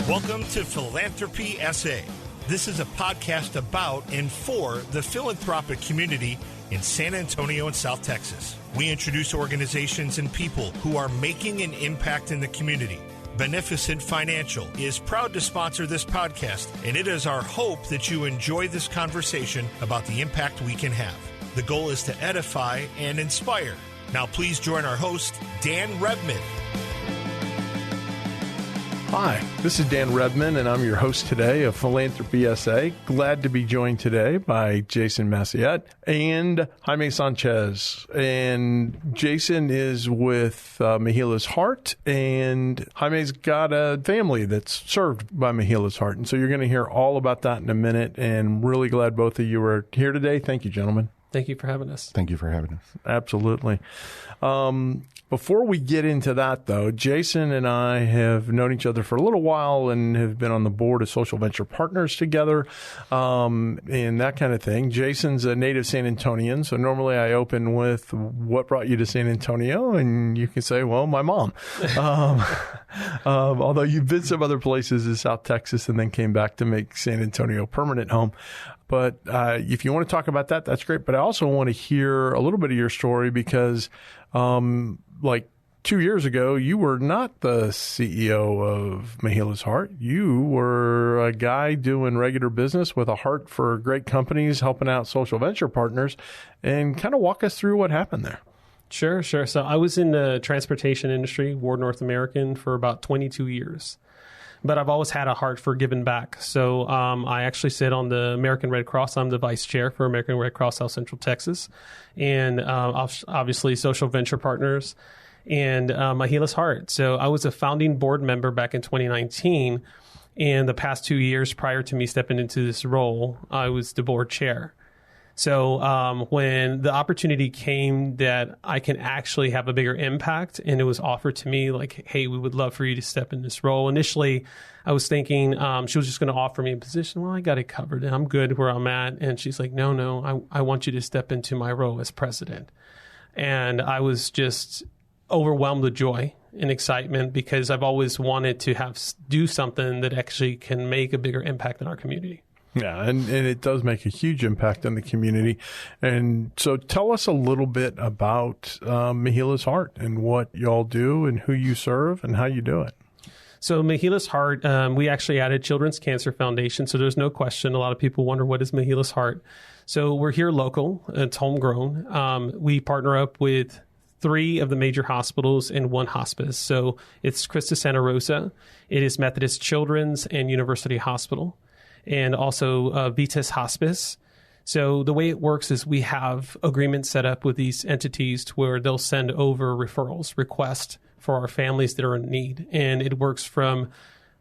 Welcome to Philanthropy SA. This is a podcast about and for the philanthropic community in San Antonio and South Texas. We introduce organizations and people who are making an impact in the community. Beneficent Financial is proud to sponsor this podcast, and it is our hope that you enjoy this conversation about the impact we can have. The goal is to edify and inspire. Now please join our host, Dan Rebmann. Hi, this is Dan Rebmann, and I'm your host today of Philanthropy SA. Glad to be joined today by Jason Massiatte and Jaime Sanchez. And Jason is with Hila's Heart, and Jaime's got a family that's served by Hila's Heart. And so you're going to hear all about that in a minute, and really glad both of you are here today. Thank you, gentlemen. Thank you for having us. Thank you for having us. Absolutely. Before we get into that, though, Jason and I have known each other for a little while and have been on the board of Social Venture Partners together and that kind of thing. Jason's a native San Antonian, so normally I open with what brought you to San Antonio, and you can say, well, my mom. Although you've been some other places in South Texas and then came back to make San Antonio a permanent home. But if you want to talk about that, that's great. But I also want to hear a little bit of your story because like 2 years ago, you were not the CEO of Hila's Heart. You were a guy doing regular business with a heart for great companies, helping out social venture partners, and kind of walk us through what happened there. Sure. So I was in the transportation industry, Ward North American, for about 22 years. But I've always had a heart for giving back. So I actually sit on the American Red Cross. I'm the vice chair for American Red Cross South Central Texas. And obviously Social Venture Partners and Hila's Heart. So I was a founding board member back in 2019. And the past 2 years prior to me stepping into this role, I was the board chair. So when the opportunity came that I can actually have a bigger impact, and it was offered to me like, hey, we would love for you to step in this role. Initially, I was thinking she was just going to offer me a position. Well, I got it covered and I'm good where I'm at. And she's like, no, I want you to step into my role as president. And I was just overwhelmed with joy and excitement because I've always wanted to do something that actually can make a bigger impact in our community. Yeah, and it does make a huge impact on the community. And so tell us a little bit about Hila's Heart and what y'all do and who you serve and how you do it. So Hila's Heart, we actually added Children's Cancer Foundation. So there's no question. A lot of people wonder, what is Hila's Heart? So we're here local. It's homegrown. We partner up with 3 of the major hospitals and 1 hospice. So it's Christus Santa Rosa. It is Methodist Children's and University Hospital, and also Vitas Hospice. So the way it works is we have agreements set up with these entities to where they'll send over referrals, requests for our families that are in need. And it works from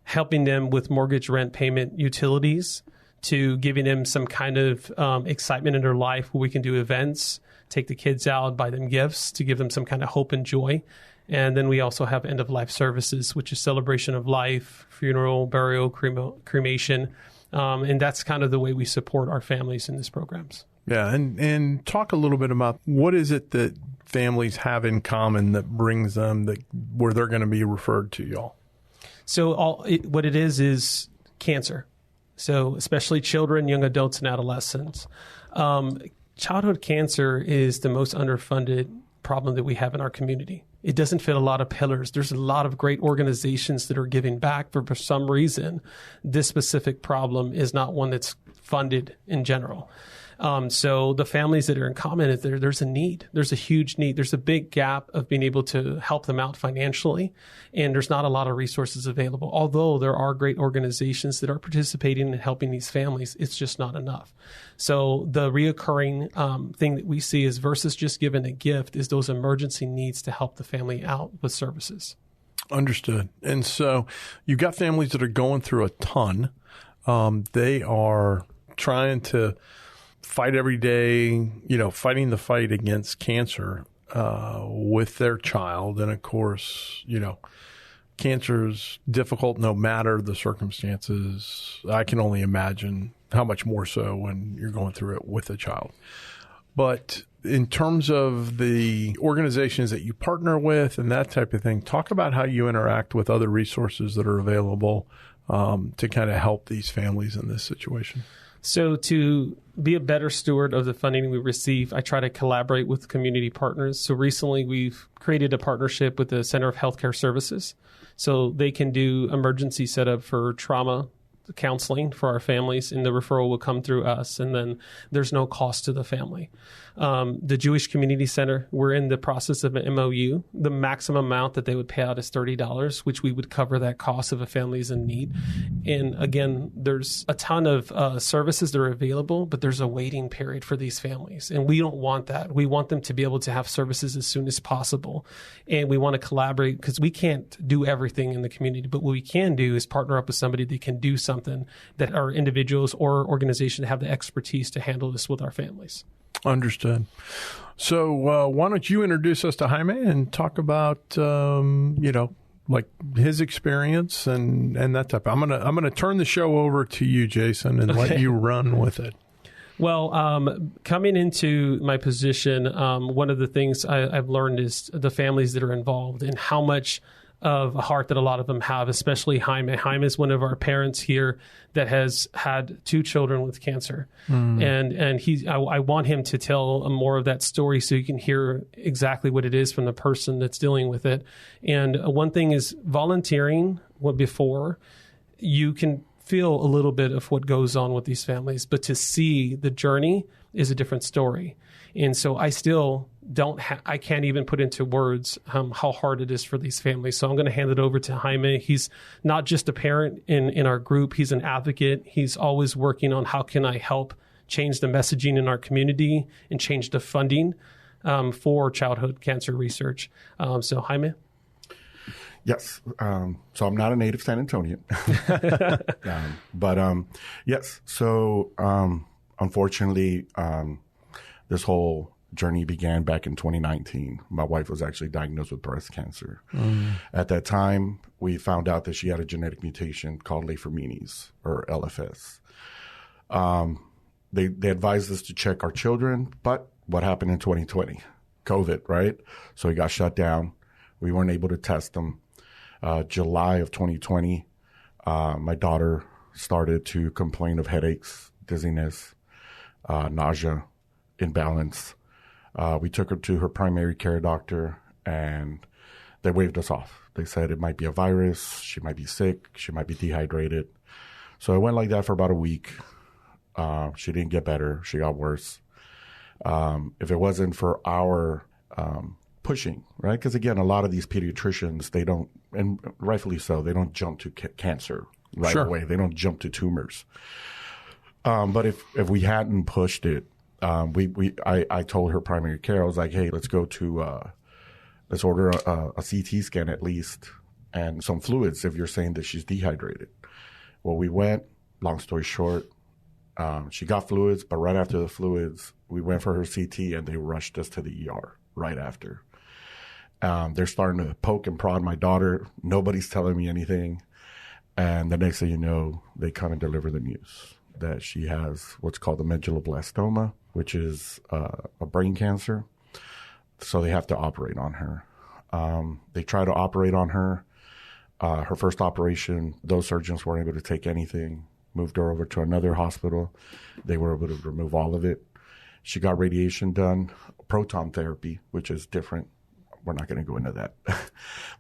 helping them with mortgage, rent payment, utilities, to giving them some kind of excitement in their life where we can do events, take the kids out, buy them gifts to give them some kind of hope and joy. And then we also have end-of-life services, which is celebration of life, funeral, burial, cremation. And that's kind of the way we support our families in these programs. Yeah, and talk a little bit about what is it that families have in common that brings them where they're going to be referred to y'all? So what it is cancer. So especially children, young adults, and adolescents. Childhood cancer is the most underfunded problem that we have in our community. It doesn't fit a lot of pillars. There's a lot of great organizations that are giving back, but for some reason, this specific problem is not one that's funded in general. So the families that are in common, there's a need. There's a huge need. There's a big gap of being able to help them out financially, and there's not a lot of resources available. Although there are great organizations that are participating in helping these families, it's just not enough. So the reoccurring thing that we see is versus just giving a gift is those emergency needs to help the family out with services. Understood. And so you've got families that are going through a ton. They are trying to fight every day, fighting the fight against cancer with their child. And of course, cancer is difficult no matter the circumstances. I can only imagine how much more so when you're going through it with a child. But in terms of the organizations that you partner with and that type of thing, talk about how you interact with other resources that are available to kind of help these families in this situation. So to be a better steward of the funding we receive, I try to collaborate with community partners. So recently we've created a partnership with the Center of Healthcare Services. So they can do emergency setup for trauma counseling for our families, and the referral will come through us, and then there's no cost to the family. The Jewish Community Center, we're in the process of an MOU. The maximum amount that they would pay out is $30, which we would cover that cost if a family is in need. And again, there's a ton of services that are available, but there's a waiting period for these families, and we don't want that. We want them to be able to have services as soon as possible, and we want to collaborate because we can't do everything in the community, but what we can do is partner up with somebody that can do something that are individuals or organizations that have the expertise to handle this with our families. Understood. So why don't you introduce us to Jaime and talk about, like his experience and that type. I'm gonna turn the show over to you, Jason, and let you run with it. Well, coming into my position, one of the things I've learned is the families that are involved and how much of a heart that a lot of them have, especially Jaime. Jaime is one of our parents here that has had 2 children with cancer. And I want him to tell more of that story so you can hear exactly what it is from the person that's dealing with it. And one thing is volunteering before you can feel a little bit of what goes on with these families, but to see the journey is a different story. And so I still I can't even put into words how hard it is for these families. So I'm going to hand it over to Jaime. He's not just a parent in our group. He's an advocate. He's always working on how can I help change the messaging in our community and change the funding for childhood cancer research. So Jaime? Yes. So I'm not a native San Antonian. But yes. So unfortunately, this whole journey began back in 2019. My wife was actually diagnosed with breast cancer. At that time, we found out that she had a genetic mutation called Leishmaniasis, or LFS. They advised us to check our children, but what happened in 2020? COVID, right? So he got shut down. We weren't able to test them. July of 2020, my daughter started to complain of headaches, dizziness, nausea, imbalance. We took her to her primary care doctor, and they waved us off. They said it might be a virus, she might be sick, she might be dehydrated. So it went like that for about a week. She didn't get better, she got worse. If it wasn't for our pushing, right? Because again, a lot of these pediatricians, they don't, and rightfully so, they don't jump to cancer right away. They don't jump to tumors. But if we hadn't pushed it, I told her primary care, I was like, hey, let's order a CT scan at least and some fluids if you're saying that she's dehydrated. Well, we went, long story short, she got fluids, but right after the fluids, we went for her CT and they rushed us to the ER right after. They're starting to poke and prod my daughter. Nobody's telling me anything. And the next thing you know, they come and deliver the news that she has what's called a medulloblastoma, which is a brain cancer. So they have to operate on her. They try to operate on her. Her first operation, those surgeons weren't able to take anything, moved her over to another hospital. They were able to remove all of it. She got radiation done, proton therapy, which is different. We're not going to go into that.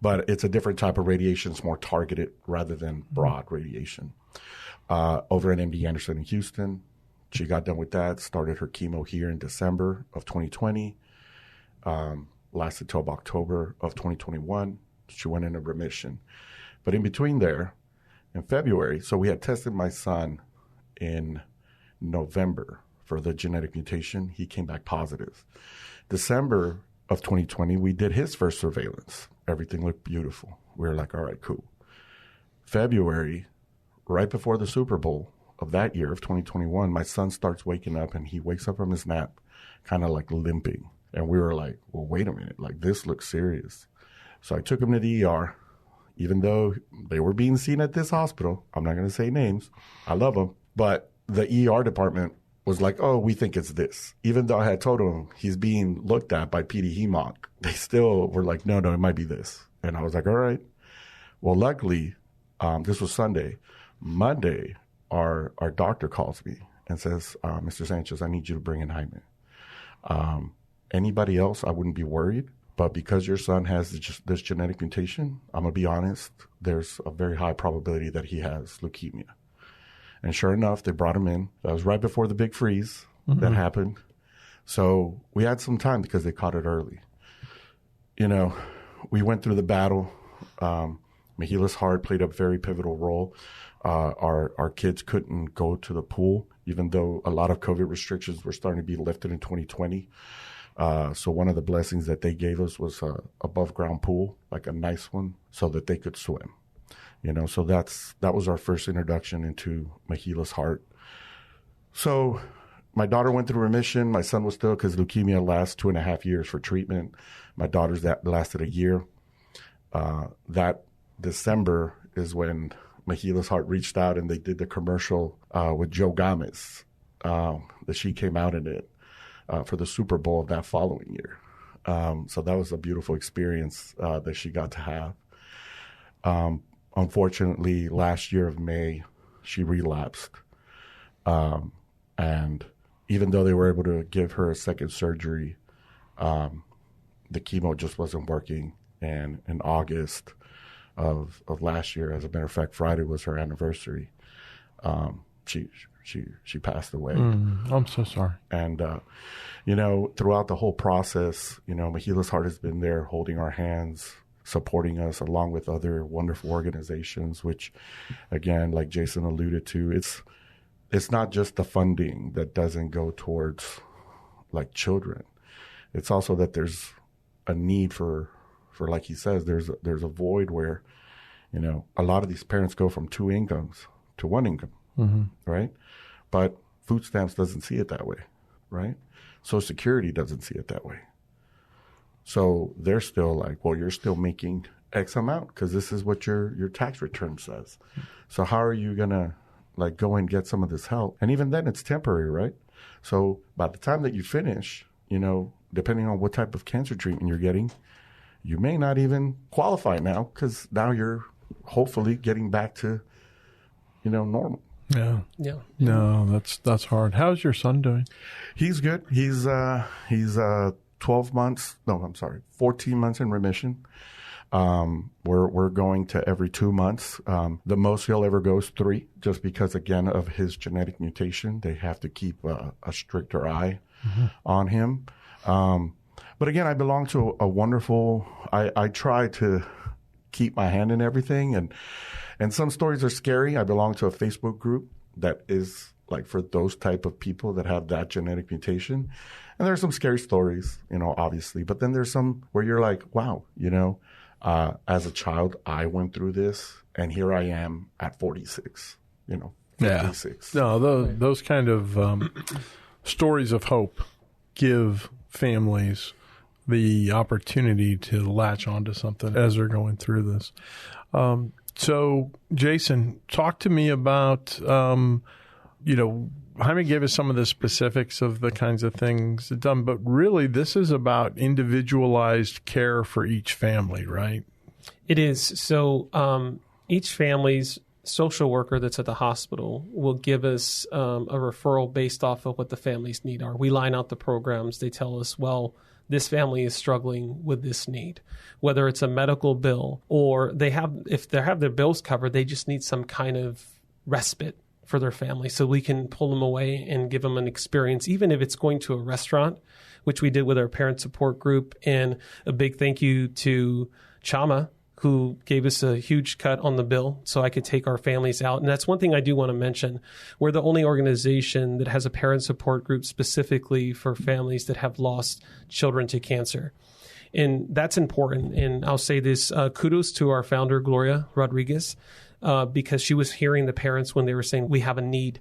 But it's a different type of radiation. It's more targeted rather than broad radiation. Over at MD Anderson in Houston, she got done with that, started her chemo here in December of 2020, lasted till October of 2021. She went into remission. But in between there, in February, so we had tested my son in November for the genetic mutation. He came back positive. December of 2020, we did his first surveillance. Everything looked beautiful. We were like, all right, cool. February, right before the Super Bowl of that year of 2021, my son starts waking up and he wakes up from his nap kind of like limping. And we were like, well, wait a minute, like this looks serious. So I took him to the ER, even though they were being seen at this hospital. I'm not going to say names. I love them. But the ER department was like, oh, we think it's this. Even though I had told him he's being looked at by PD HEMOC, they still were like, no, it might be this. And I was like, all right. Well, luckily, this was Sunday. Monday, our doctor calls me and says, Mr. Sanchez, I need you to bring in Jaime. Anybody else, I wouldn't be worried. But because your son has this genetic mutation, I'm going to be honest, there's a very high probability that he has leukemia. And sure enough, they brought him in. That was right before the big freeze that happened. So we had some time because they caught it early. You know, we went through the battle. Hila's heart played a very pivotal role. Our kids couldn't go to the pool, even though a lot of COVID restrictions were starting to be lifted in 2020. So one of the blessings that they gave us was a above ground pool, like a nice one, so that they could swim. You know, so that was our first introduction into Hila's heart. So my daughter went through remission. My son was still, because leukemia lasts 2.5 years for treatment. My daughter's that lasted a year. That December is when Hila's heart reached out and they did the commercial with Joe Gomez. That she came out in it for the Super Bowl of that following year. So that was a beautiful experience that she got to have. Unfortunately, last year of May, she relapsed. And even though they were able to give her a second surgery, the chemo just wasn't working. And in August of last year, as a matter of fact, Friday was her anniversary, she passed away. I'm so sorry. And, you know, throughout the whole process, you know, Hila's heart has been there holding our hands, supporting us, along with other wonderful organizations, which, again, like Jason alluded to, it's not just the funding that doesn't go towards, like, children. It's also that there's a need for like he says, there's a void where, you know, a lot of these parents go from 2 incomes to 1 income, right? But food stamps doesn't see it that way, right? Social Security doesn't see it that way. So they're still like, well, you're still making X amount because this is what your tax return says. So how are you going to, like, go and get some of this help? And even then, it's temporary, right? So by the time that you finish, you know, depending on what type of cancer treatment you're getting, you may not even qualify now because now you're hopefully getting back to, you know, normal. Yeah. Yeah. No, that's hard. How's your son doing? He's good. He's 12 months. No, I'm sorry, 14 months in remission. We're going to every 2 months. The most he'll ever go is 3, just because, again, of his genetic mutation. They have to keep a stricter eye on him. But again, I belong to a wonderful. I try to keep my hand in everything, and some stories are scary. I belong to a Facebook group that is like for those type of people that have that genetic mutation. And there are some scary stories, you know, obviously. But then there's some where you're like, wow, you know, as a child, I went through this, and here I am at 46, you know, 56. Yeah. No, those kind of stories of hope give families the opportunity to latch onto something as they're going through this. So, Jason, talk to me about, you know, Jaime gave us some of the specifics of the kinds of things done, but really this is about individualized care for each family, right? It is. So each family's social worker that's at the hospital will give us a referral based off of what the family's need are. We line out the programs. They tell us, well, this family is struggling with this need, whether it's a medical bill or if they have their bills covered, they just need some kind of respite for their family. So we can pull them away and give them an experience, even if it's going to a restaurant, which we did with our parent support group. And a big thank you to Jaime, who gave us a huge cut on the bill so I could take our families out. And that's one thing I do want to mention. We're the only organization that has a parent support group specifically for families that have lost children to cancer. And that's important. And I'll say this, kudos to our founder, Gloria Rodriguez, because she was hearing the parents when they were saying, we have a need.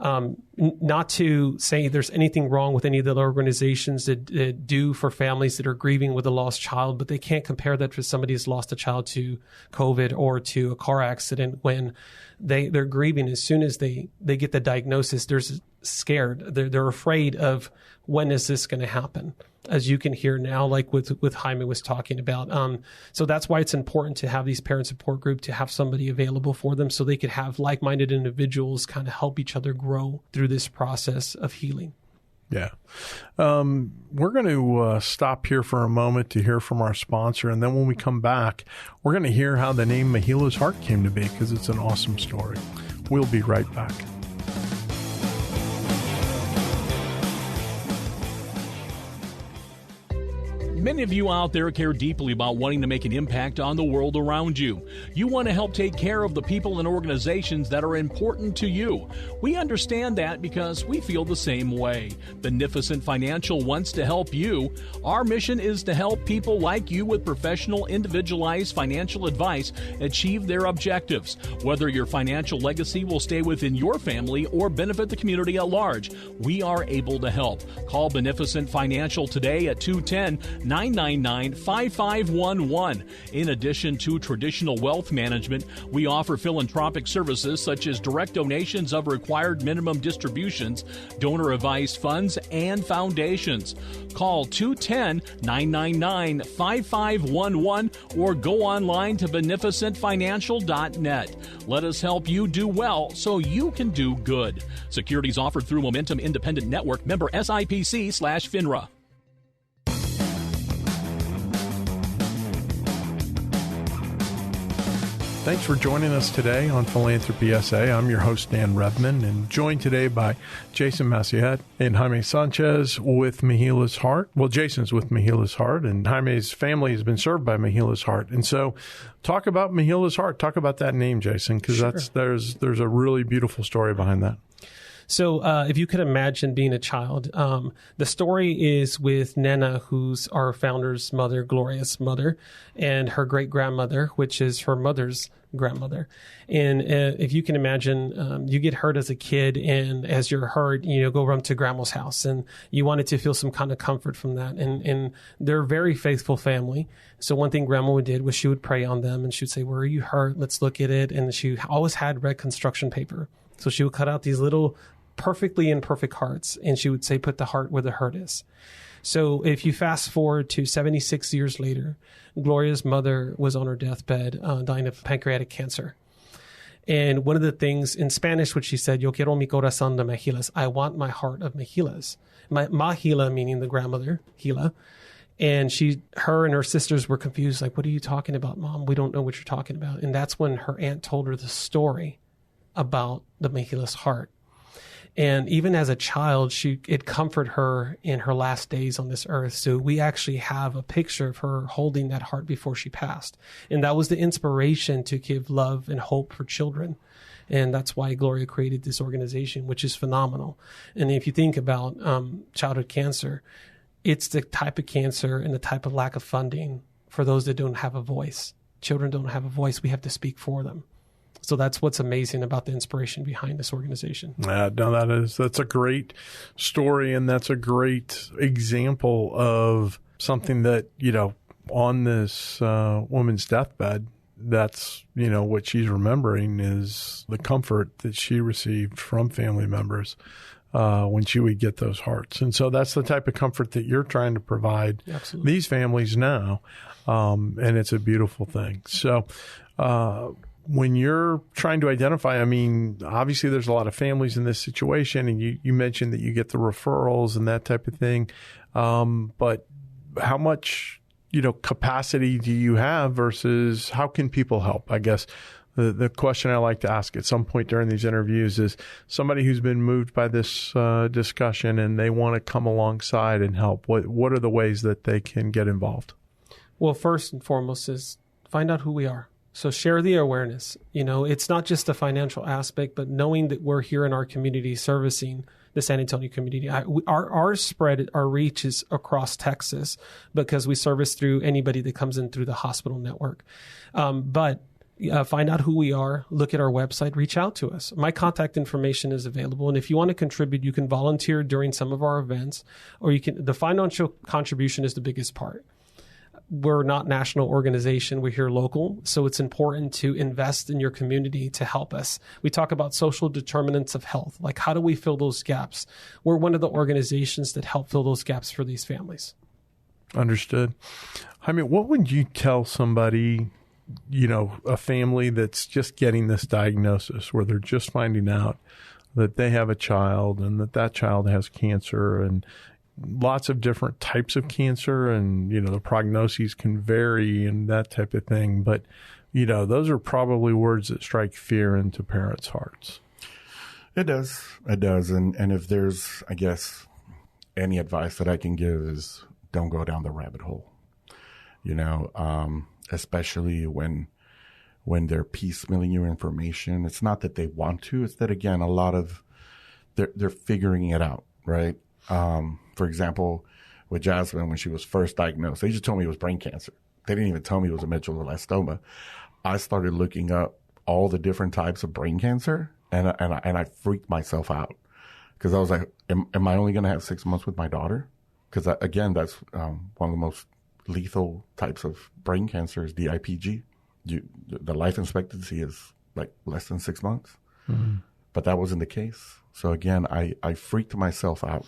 Not to say there's anything wrong with any of the organizations that do for families that are grieving with a lost child, but they can't compare that to somebody who's lost a child to COVID or to a car accident when they're grieving. As soon as they get the diagnosis, there's scared. They're afraid of when is this going to happen, as you can hear now, like with Jaime was talking about. So that's why it's important to have these parent support group, to have somebody available for them so they could have like-minded individuals kind of help each other grow through this process of healing. Yeah. We're going to stop here for a moment to hear from our sponsor. And then when we come back, we're going to hear how the name Hila's Heart came to be, because it's an awesome story. We'll be right back. Many of you out there care deeply about wanting to make an impact on the world around you. You want to help take care of the people and organizations that are important to you. We understand that because we feel the same way. Beneficent Financial wants to help you. Our mission is to help people like you with professional, individualized financial advice achieve their objectives. Whether your financial legacy will stay within your family or benefit the community at large, we are able to help. Call Beneficent Financial today at 210-999-5511. In addition to traditional wealth management, we offer philanthropic services such as direct donations of required minimum distributions, donor-advised funds, and foundations. Call 210-999-5511 or go online to beneficentfinancial.net. Let us help you do well so you can do good. Securities offered through Momentum Independent Network, member SIPC/FINRA. Thanks for joining us today on Philanthropy SA. I'm your host, Dan Rebmann, and joined today by Jason Massiatte and Jaime Sanchez with Hila's Heart. Well, Jason's with Hila's Heart, and Jaime's family has been served by Hila's Heart. And so talk about Hila's Heart. Talk about that name, Jason, because there's a really beautiful story behind that. So if you could imagine being a child, the story is with Nana, who's our founder's mother, Gloria's mother, and her great-grandmother, which is her mother's grandmother. And if you can imagine, you get hurt as a kid, and as you're hurt, go run to grandma's house, and you wanted to feel some kind of comfort from that. And they're a very faithful family. So one thing grandma did was she would pray on them, and she would say, "Where are you hurt? Let's look at it." And she always had red construction paper. So she would cut out these little perfectly imperfect hearts, and she would say, "Put the heart where the hurt is." So if you fast forward to 76 years later, Gloria's mother was on her deathbed, dying of pancreatic cancer. And one of the things in Spanish, which she said, "Yo quiero mi corazón de Mejilas," I want my heart of Mejilas. Ma Hila, meaning the grandmother, Hila. And her and her sisters were confused, like, "What are you talking about, Mom? We don't know what you're talking about." And that's when her aunt told her the story about the Mejilas heart. And even as a child, it comforted her in her last days on this earth. So we actually have a picture of her holding that heart before she passed. And that was the inspiration to give love and hope for children. And that's why Gloria created this organization, which is phenomenal. And if you think about childhood cancer, it's the type of cancer and the type of lack of funding for those that don't have a voice. Children don't have a voice. We have to speak for them. So that's what's amazing about the inspiration behind this organization. No, that's a great story, and that's a great example of something that, on this woman's deathbed, that's, what she's remembering is the comfort that she received from family members when she would get those hearts. And so that's the type of comfort that you're trying to provide these families now, and it's a beautiful thing. So when you're trying to identify, obviously there's a lot of families in this situation, and you mentioned that you get the referrals and that type of thing. But how much, capacity do you have versus how can people help? I guess the question I like to ask at some point during these interviews is somebody who's been moved by this discussion and they want to come alongside and help. What are the ways that they can get involved? Well, first and foremost is find out who we are. So share the awareness. It's not just the financial aspect, but knowing that we're here in our community servicing the San Antonio community. Our spread, our reach is across Texas because we service through anybody that comes in through the hospital network. But find out who we are, look at our website, reach out to us. My contact information is available. And if you want to contribute, you can volunteer during some of our events, or the financial contribution is the biggest part. we're not national organization. We're here local. So it's important to invest in your community to help us. We talk about social determinants of health. Like, how do we fill those gaps? We're one of the organizations that help fill those gaps for these families. Understood. I mean, what would you tell somebody, a family that's just getting this diagnosis, where they're just finding out that they have a child and that child has cancer, and lots of different types of cancer, and, the prognoses can vary and that type of thing. But, those are probably words that strike fear into parents' hearts. It does. It does. And if there's, I guess, any advice that I can give is don't go down the rabbit hole, especially when they're piecemealing your information. It's not that they want to. It's that, again, a lot of they're figuring it out, right? For example, with Jasmine, when she was first diagnosed, they just told me it was brain cancer. They didn't even tell me it was a medulloblastoma. I started looking up all the different types of brain cancer, and I freaked myself out because I was like, am I only going to have 6 months with my daughter? Because, again, that's one of the most lethal types of brain cancer is DIPG. The life expectancy is like less than 6 months. Mm-hmm. But that wasn't the case. So, again, I freaked myself out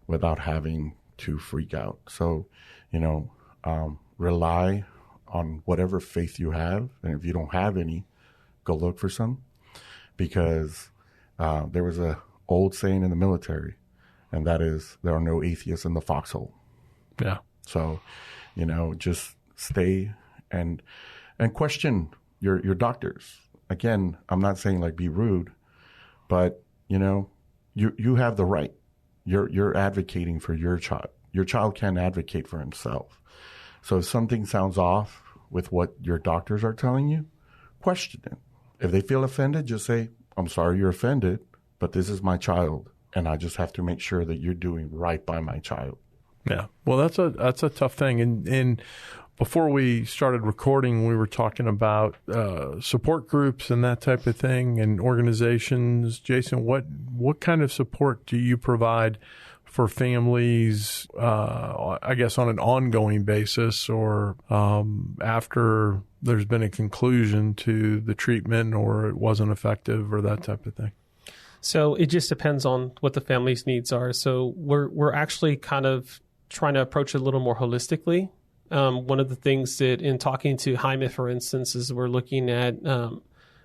without having to freak out. So, rely on whatever faith you have. And if you don't have any, go look for some. Because there was a old saying in the military, and that is, there are no atheists in the foxhole. Yeah. So, just stay and question your doctors. Again, I'm not saying like be rude, but, you have the right. You're advocating for your child. Your child can't advocate for himself. So if something sounds off with what your doctors are telling you, question it. If they feel offended, just say, I'm sorry you're offended, but this is my child, and I just have to make sure that you're doing right by my child. Yeah. Well, that's a tough thing. And before we started recording, we were talking about support groups and that type of thing and organizations. Jason, what kind of support do you provide for families, I guess, on an ongoing basis, or after there's been a conclusion to the treatment or it wasn't effective or that type of thing? So it just depends on what the family's needs are. So we're actually kind of trying to approach it a little more holistically. One of the things that in talking to Jaime, for instance, is we're looking at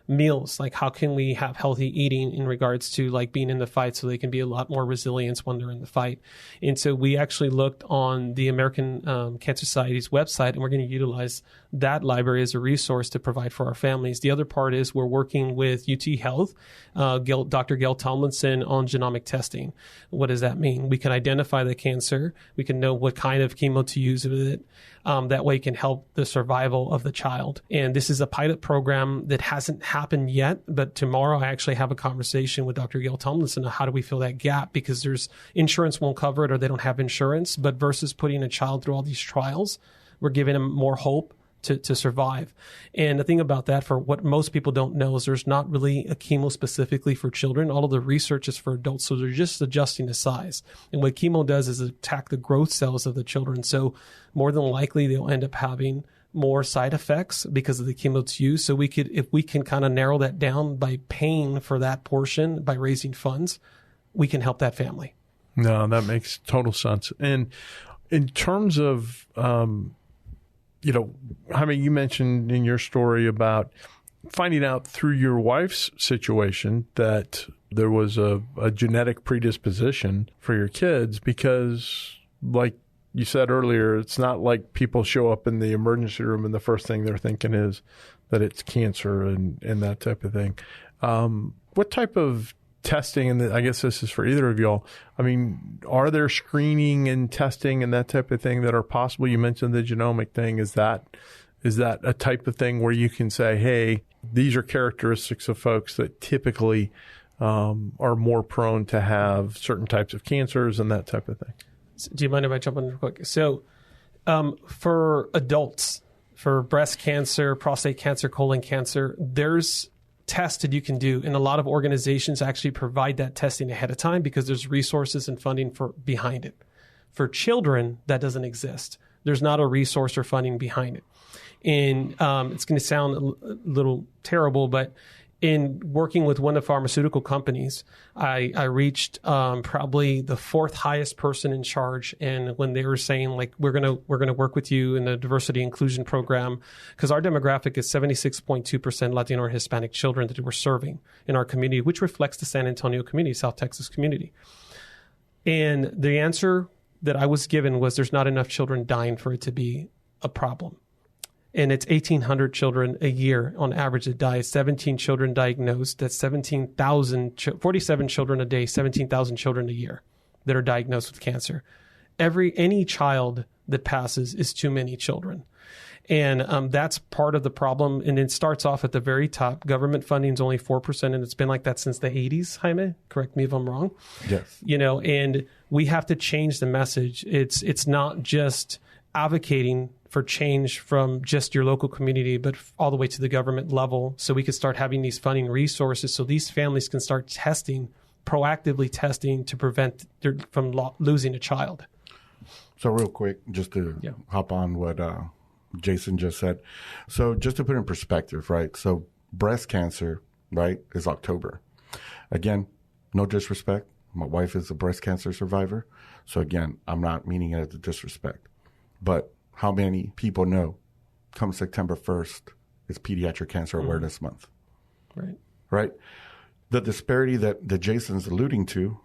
meals, like how can we have healthy eating in regards to like being in the fight so they can be a lot more resilient when they're in the fight. And so we actually looked on the American Cancer Society's website, and we're going to utilize that library as a resource to provide for our families. The other part is we're working with UT Health, Dr. Gail Tomlinson, on genomic testing. What does that mean? We can identify the cancer. We can know what kind of chemo to use with it. That way it can help the survival of the child. And this is a pilot program that hasn't happened yet, but tomorrow I actually have a conversation with Dr. Gail Tomlinson on how do we fill that gap, because there's insurance won't cover it or they don't have insurance, but versus putting a child through all these trials, we're giving them more hope to survive. And the thing about that, for what most people don't know, is there's not really a chemo specifically for children. All of the research is for adults, so they're just adjusting the size. And what chemo does is attack the growth cells of the children. So more than likely, they'll end up having more side effects because of the chemo it's used. So if we can kind of narrow that down by paying for that portion, by raising funds, we can help that family. No, that makes total sense. And in terms of, Jaime, you mentioned in your story about finding out through your wife's situation that there was a genetic predisposition for your kids, because, like you said earlier, it's not like people show up in the emergency room and the first thing they're thinking is that it's cancer and that type of thing. What type of testing, and I guess this is for either of y'all, I mean, are there screening and testing and that type of thing that are possible? You mentioned the genomic thing. Is that a type of thing where you can say, hey, these are characteristics of folks that typically are more prone to have certain types of cancers and that type of thing? Do you mind if I jump in real quick? So for adults, for breast cancer, prostate cancer, colon cancer, there's tests that you can do, and a lot of organizations actually provide that testing ahead of time because there's resources and funding behind it. For children, that doesn't exist. there's not a resource or funding behind it. And it's going to sound a little terrible, but in working with one of the pharmaceutical companies, I reached probably the fourth highest person in charge. And when they were saying, like, we're gonna work with you in the diversity inclusion program, because our demographic is 76.2% Latino or Hispanic children that we're serving in our community, which reflects the San Antonio community, South Texas community. And the answer that I was given was there's not enough children dying for it to be a problem. And it's 1,800 children a year on average that die. 17 children diagnosed. That's 47 children a day, 17,000 children a year that are diagnosed with cancer. Any child that passes is too many children. And that's part of the problem. And it starts off at the very top. Government funding is only 4%, and it's been like that since the 80s, Jaime. Correct me if I'm wrong. Yes. And we have to change the message. It's not just advocating for change from just your local community, but all the way to the government level, so we can start having these funding resources so these families can start proactively testing to prevent from losing a child. So real quick, just to hop on what Jason just said. So just to put in perspective, right? So breast cancer, right, is October. Again, no disrespect. My wife is a breast cancer survivor. So again, I'm not meaning it as a disrespect. But how many people know come September 1st is Pediatric Cancer Awareness Month? Right? The disparity that Jason's alluding to,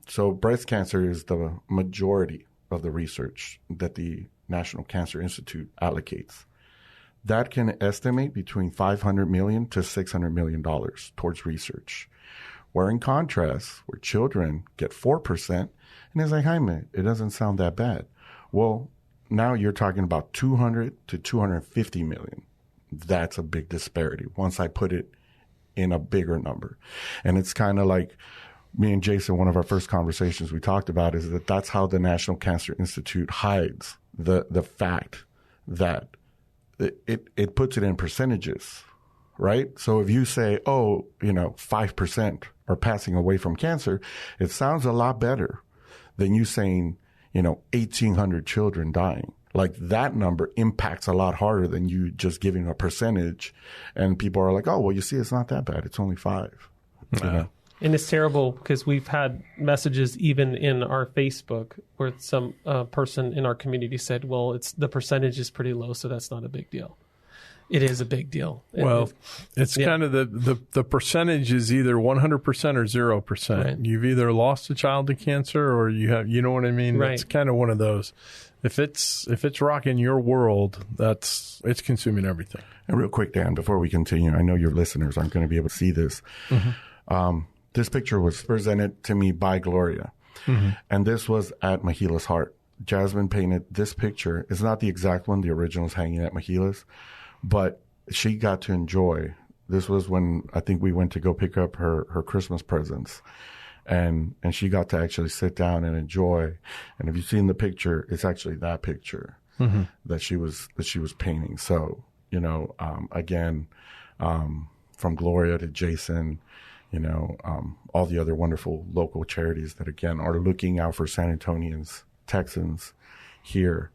so breast cancer is the majority of the research that the National Cancer Institute allocates. That can estimate between $500 million to $600 million towards research. Where in contrast, where children get 4%, and it's like, Jaime, it doesn't sound that bad. Well, now you're talking about 200 to 250 million. That's a big disparity once I put it in a bigger number. And it's kind of like me and Jason, one of our first conversations we talked about is that's how the National Cancer Institute hides the fact that it puts it in percentages, right? So if you say, 5% are passing away from cancer, it sounds a lot better than you saying, 1,800 children dying. Like that number impacts a lot harder than you just giving a percentage. And people are like, oh, well, you see, it's not that bad. It's only 5. And it's terrible because we've had messages even in our Facebook where some person in our community said, well, the percentage is pretty low, so that's not a big deal. It is a big deal. Well, it's kind of the percentage is either 100% or 0%. Right. You've either lost a child to cancer or you have, you know what I mean? Right. It's kind of one of those. If it's rocking your world, it's consuming everything. And real quick, Dan, before we continue, I know your listeners aren't going to be able to see this. Mm-hmm. This picture was presented to me by Gloria. Mm-hmm. And this was at Mahila's Heart. Jasmine painted this picture. It's not the exact one. The original is hanging at Mahila's. But she got to enjoy. This was when I think we went to go pick up her Christmas presents. And she got to actually sit down and enjoy. And if you've seen the picture, it's actually that picture that she was painting. So, again, from Gloria to Jason, all the other wonderful local charities that, again, are looking out for San Antonians, Texans here.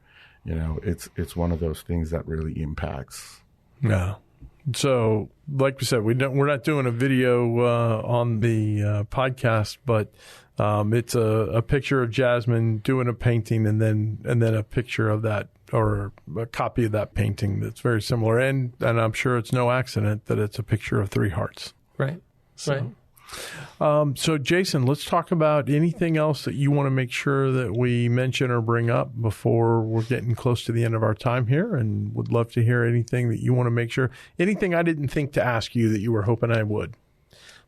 It's one of those things that really impacts. Yeah. So, like we said, we're not doing a video on the podcast, but it's a picture of Jasmine doing a painting, and then a picture of that, or a copy of that painting that's very similar. And I'm sure it's no accident that it's a picture of 3 hearts. Right. So. Right. So, Jason, let's talk about anything else that you want to make sure that we mention or bring up before we're getting close to the end of our time here, and would love to hear anything that you want to make sure, anything I didn't think to ask you that you were hoping I would.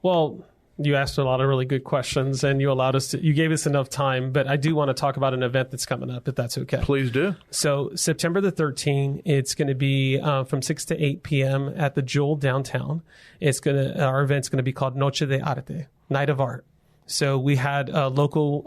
Well, you asked a lot of really good questions, and you gave us enough time, but I do want to talk about an event that's coming up, if that's okay. Please do. So September the 13th, it's going to be from 6 to 8 p.m. at the Jewel downtown. Our event's going to be called Noche de Arte, Night of Art. So we had a local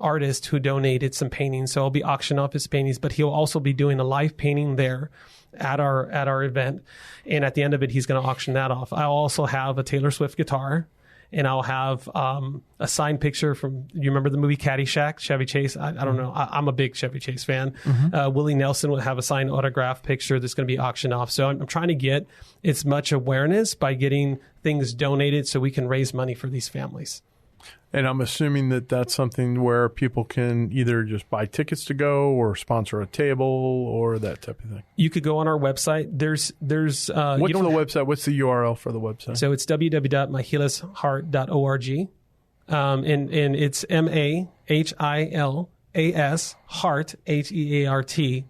artist who donated some paintings, so I'll be auctioning off his paintings, but he'll also be doing a live painting there at our event, and at the end of it, he's going to auction that off. I'll also have a Taylor Swift guitar, and I'll have a signed picture from, you remember the movie Caddyshack, Chevy Chase? I don't know. I'm a big Chevy Chase fan. Willie Nelson will have a signed autograph picture that's going to be auctioned off. So I'm trying to get as much awareness by getting things donated so we can raise money for these families. And I'm assuming that that's something where people can either just buy tickets to go or sponsor a table or that type of thing. You could go on our website. There's what's the website? What's the URL for the website? So it's www.myhilasheart.org. And it's MAHILAS heart, HEART.org.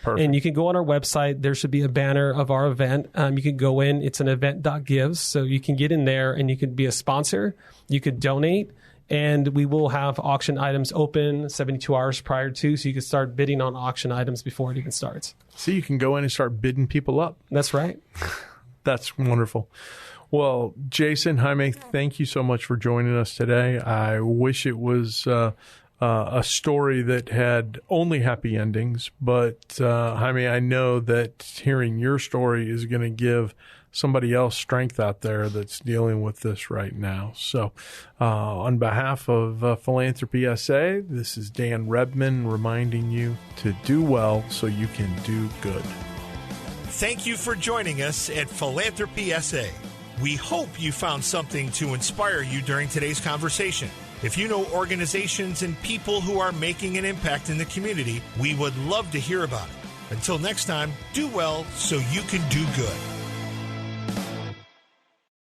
Perfect. And you can go on our website. There should be a banner of our event. You can go in. It's an event.gives. So you can get in there and you could be a sponsor. You could donate. And we will have auction items open 72 hours prior to. So you can start bidding on auction items before it even starts. So you can go in and start bidding people up. That's right. That's wonderful. Well, Jason, Jaime, thank you so much for joining us today. I wish it was a story that had only happy endings. But, Jaime, I know that hearing your story is going to give somebody else strength out there that's dealing with this right now. So on behalf of Philanthropy SA, this is Dan Rebmann reminding you to do well so you can do good. Thank you for joining us at Philanthropy SA. We hope you found something to inspire you during today's conversation. If you know organizations and people who are making an impact in the community, we would love to hear about it. Until next time, do well so you can do good.